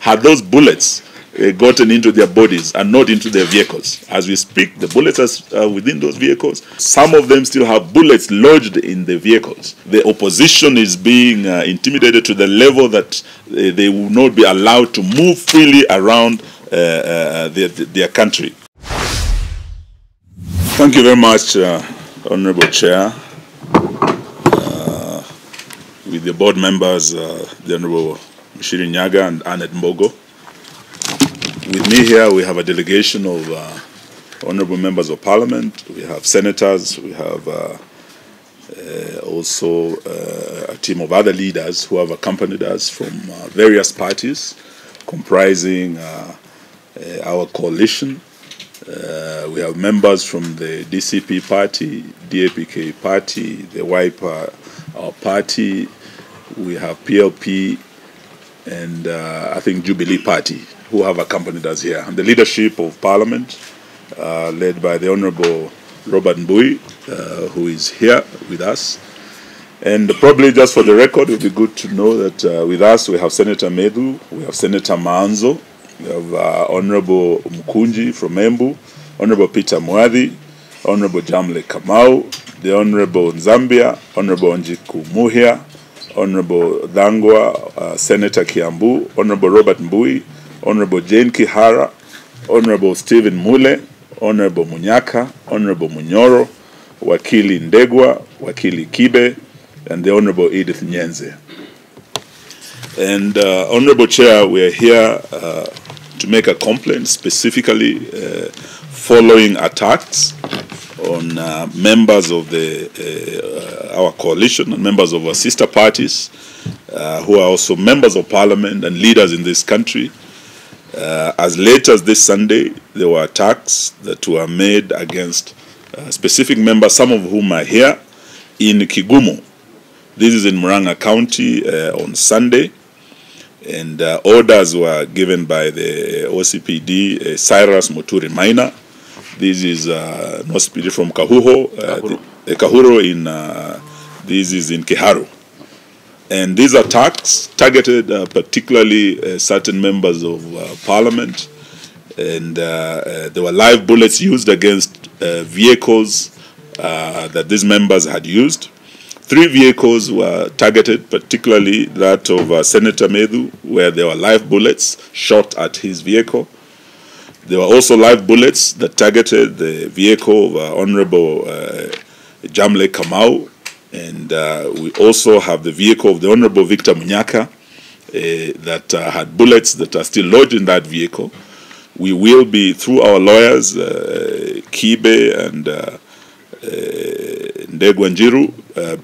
had those bullets gotten into their bodies and not into their vehicles. As we speak, the bullets are within those vehicles. Some of them still have bullets lodged in the vehicles. The opposition is being intimidated to the level that they will not be allowed to move freely around their country. Thank you very much, Honorable Chair. With the board members, the Honorable Mshiri Nyaga and Annette Mbogo. With me here, we have a delegation of honorable members of parliament. We have senators. We have also a team of other leaders who have accompanied us from various parties comprising our coalition. We have members from the DCP party, DAPK party, the WIPA party. We have PLP and I think Jubilee party who have accompanied us here. And the leadership of Parliament, led by the Honorable Robert Mbui, who is here with us. And probably just for the record, it would be good to know that with us we have Senator Medu, we have Senator Maanzo, we have Honorable Mkunji from Embu, Honorable Peter Mwadhi, Honorable Jamle Kamau, the Honorable Nzambia, Honorable Njiku Muhia, Honorable Dhangwa, Senator Kiambu, Honorable Robert Mbui, Honorable Jane Kihara, Honorable Stephen Mule, Honorable Munyaka, Honorable Munyoro, Wakili Ndegwa, Wakili Kibe, and the Honorable Edith Nyenze. And Honorable Chair, we are here to make a complaint specifically following attacks on members of our coalition and members of our sister parties who are also members of parliament and leaders in this country. As late as this Sunday, there were attacks that were made against specific members, some of whom are here, in Kigumo. This is in Murang'a County on Sunday, and orders were given by the OCPD, Cyrus Muturi Minor. This is OCPD from Kahuho, Kahuro this is in Kiharu. And these attacks targeted particularly certain members of parliament, and there were live bullets used against vehicles that these members had used. 3 vehicles were targeted, particularly that of Senator Medu, where there were live bullets shot at his vehicle. There were also live bullets that targeted the vehicle of Honorable Jamle Kamau, and we also have the vehicle of the Honorable Victor Munyaka that had bullets that are still lodged in that vehicle. We will be, through our lawyers, Kibe and Ndegwanjiru,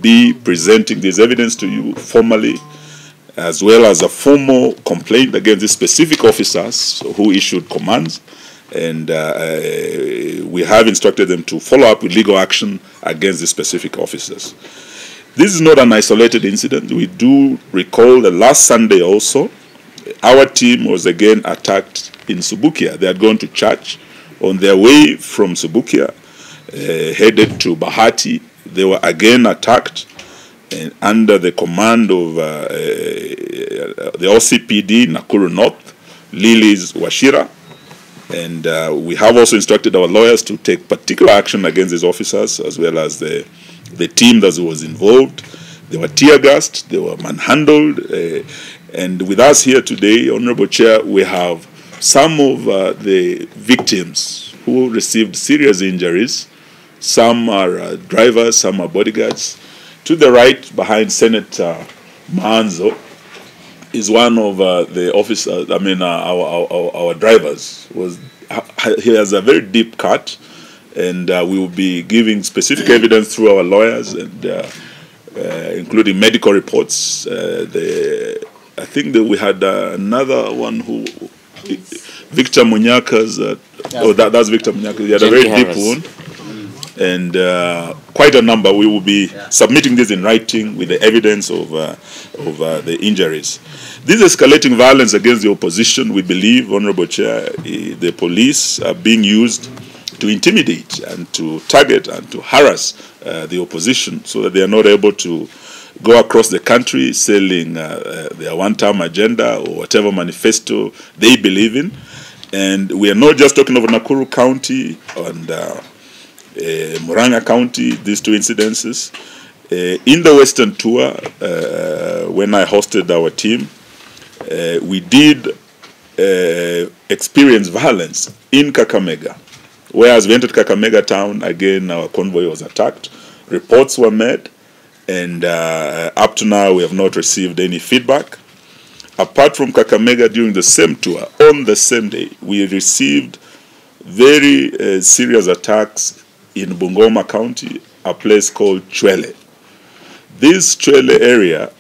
be presenting this evidence to you formally, as well as a formal complaint against the specific officers who issued commands. And we have instructed them to follow up with legal action against the specific officers. This is not an isolated incident. We do recall that last Sunday also, our team was again attacked in Subukia. They had gone to church. On their way from Subukia, headed to Bahati, they were again attacked, and under the command of the OCPD, Nakuru North, Lily's Washira. And we have also instructed our lawyers to take particular action against these officers, as well as the team that was involved. They were tear-gassed, they were manhandled. And with us here today, Honorable Chair, we have some of the victims who received serious injuries. Some are drivers, some are bodyguards. To the right, behind Senator Maanzo, is one of the officers, our drivers. He has a very deep cut, and we will be giving specific evidence through our lawyers, and including medical reports. I think that we had another one who, Victor Munyaka's, that's Victor Munyaka. He had a very deep wound. And quite a number. We will be submitting this in writing with the evidence of the injuries. This escalating violence against the opposition, we believe, Honorable Chair, the police are being used to intimidate and to target and to harass the opposition so that they are not able to go across the country selling their one-term agenda or whatever manifesto they believe in. And we are not just talking of Nakuru County and Murang'a County, these two incidences. In the Western tour, when I hosted our team, we did experience violence in Kakamega. Whereas we entered Kakamega town, again, our convoy was attacked. Reports were made, and up to now, we have not received any feedback. Apart from Kakamega, during the same tour, on the same day, we received very serious attacks in Bungoma County, a place called Chwele. This Chwele area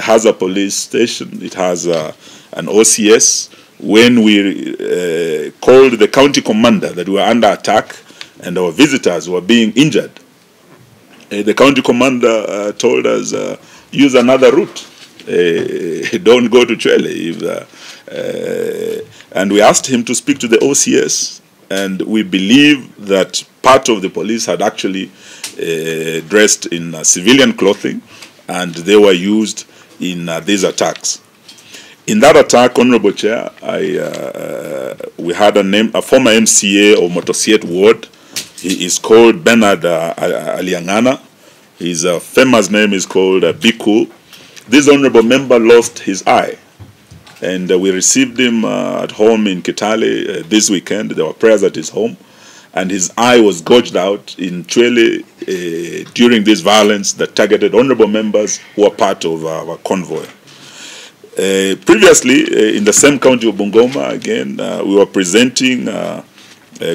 has a police station. It has an OCS. When we called the county commander that we were under attack and our visitors were being injured, the county commander told us, use another route. Don't go to Chwele. And we asked him to speak to the OCS, and we believe that part of the police had actually dressed in civilian clothing, and they were used in these attacks. In that attack, Honorable Chair, we had a former MCA of Motosiet Ward. He is called Bernard Aliangana. His famous name is called Biku. This honorable member lost his eye, and we received him at home in Kitale this weekend. There were prayers at his home, and his eye was gouged out in Chwele during this violence that targeted honorable members who were part of our convoy. Previously, in the same county of Bungoma, again, we were presenting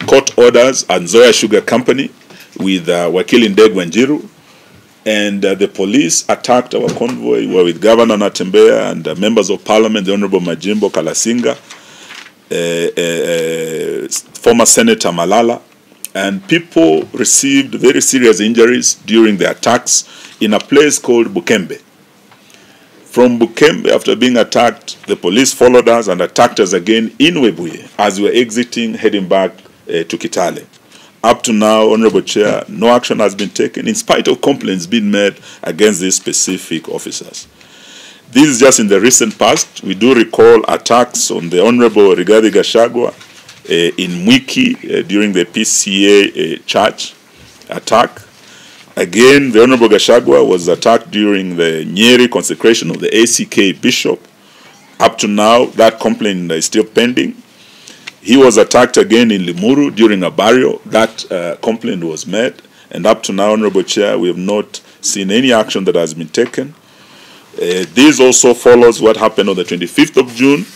court orders at Nzoia Sugar Company with Wakili Ndegwa Njiru, and the police attacked our convoy. We were with Governor Natembeya and members of parliament, the Honorable Majimbo Kalasinga, former Senator Malala, and people received very serious injuries during the attacks in a place called Bukembe. From Bukembe, after being attacked, the police followed us and attacked us again in Webuye as we were exiting, heading back to Kitale. Up to now, Honorable Chair, no action has been taken in spite of complaints being made against these specific officers. This is just in the recent past. We do recall attacks on the Honorable Rigathi Gachagua in Mwiki during the PCA church attack. Again, the Honorable Gachagua was attacked during the Nyeri consecration of the ACK bishop. Up to now, that complaint is still pending. He was attacked again in Limuru during a burial. That complaint was made. And up to now, Honorable Chair, we have not seen any action that has been taken. This also follows what happened on the 25th of June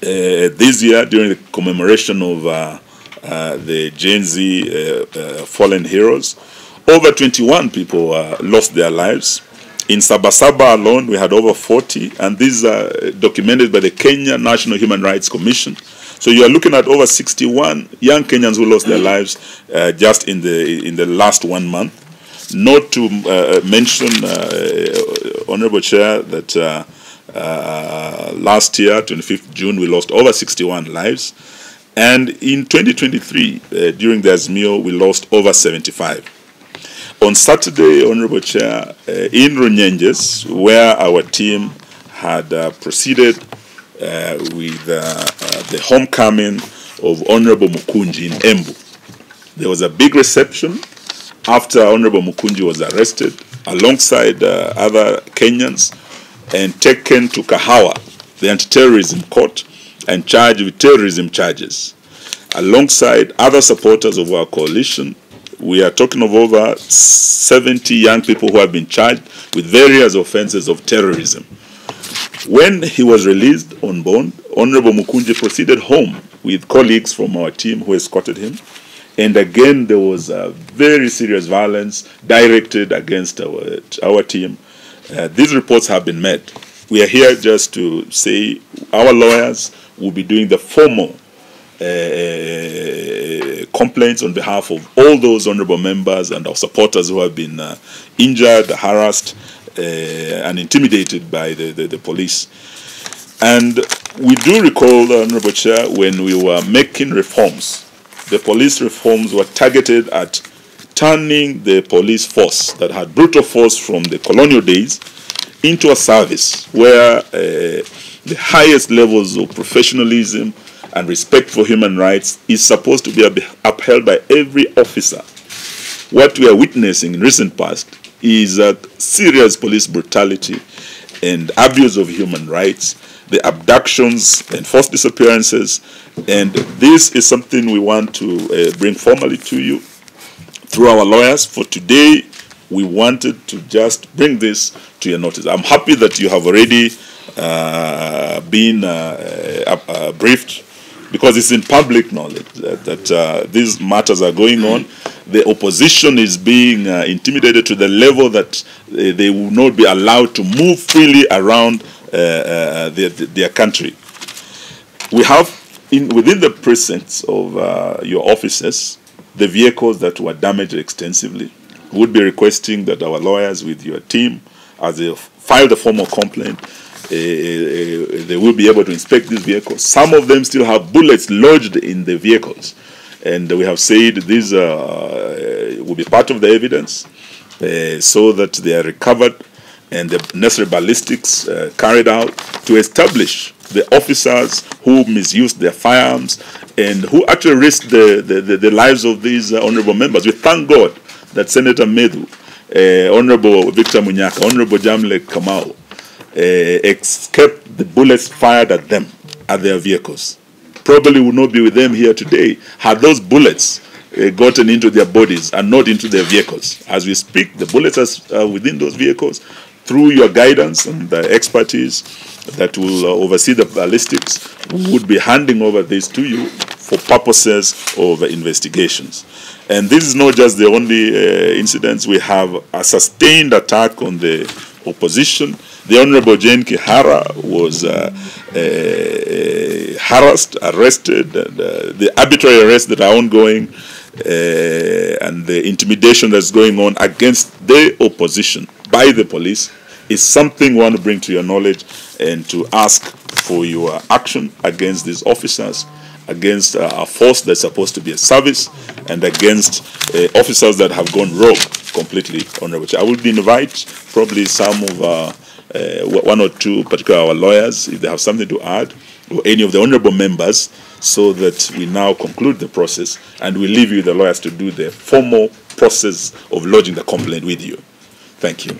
this year during the commemoration of the Gen Z fallen heroes. Over 21 people lost their lives. In Sabasaba alone, we had over 40, and these are documented by the Kenya National Human Rights Commission. So you are looking at over 61 young Kenyans who lost their lives just in the last 1 month. Not to mention, Honorable Chair, that last year, 25th June, we lost over 61 lives. And in 2023, during the Azmio, we lost over 75. On Saturday, Honorable Chair, in Runyenjes, where our team had proceeded with the homecoming of Honorable Mukunji in Embu, there was a big reception after Honorable Mukunji was arrested alongside other Kenyans and taken to Kahawa, the anti-terrorism court, and charged with terrorism charges. Alongside other supporters of our coalition, we are talking of over 70 young people who have been charged with various offenses of terrorism. When he was released on bond, Honorable Mukunji proceeded home with colleagues from our team who escorted him. And again, there was very serious violence directed against our team. These reports have been made. We are here just to say our lawyers will be doing the formal complaints on behalf of all those honorable members and our supporters who have been injured, harassed, and intimidated by the police. And we do recall, Honorable Chair, when we were making reforms, the police reforms were targeted at turning the police force that had brutal force from the colonial days into a service where the highest levels of professionalism and respect for human rights is supposed to be upheld by every officer. What we are witnessing in recent past is a serious police brutality and abuse of human rights, the abductions and forced disappearances, and this is something we want to bring formally to you through our lawyers. For today, we wanted to just bring this to your notice. I'm happy that you have already been briefed, because it's in public knowledge that these matters are going on. The opposition is being intimidated to the level that they will not be allowed to move freely around their country. We have, within the precincts of your offices, the vehicles that were damaged extensively. We would be requesting that our lawyers with your team, as they file the formal complaint, they will be able to inspect these vehicles. Some of them still have bullets lodged in the vehicles, and we have said these will be part of the evidence so that they are recovered and the necessary ballistics carried out to establish the officers who misused their firearms and who actually risked the lives of these honorable members. We thank God that Senator Medu, Honorable Victor Munyaka, Honorable Jamle Kamau escaped the bullets fired at them at their vehicles. Probably would not be with them here today had those bullets gotten into their bodies and not into their vehicles. As we speak, the bullets are within those vehicles. Through your guidance and the expertise that will oversee the ballistics, we would be handing over this to you for purposes of investigations. And this is not just the only incidents. We have a sustained attack on the opposition. The Honorable Jane Kihara was harassed, arrested, and the arbitrary arrests that are ongoing and the intimidation that's going on against the opposition by the police is something we want to bring to your knowledge and to ask for your action against these officers, against a force that's supposed to be a service, and against officers that have gone rogue completely. Honorable, I would invite probably some of one or two, particularly our lawyers, if they have something to add, or any of the honorable members, so that we now conclude the process and we leave you, the lawyers, to do the formal process of lodging the complaint with you. Thank you.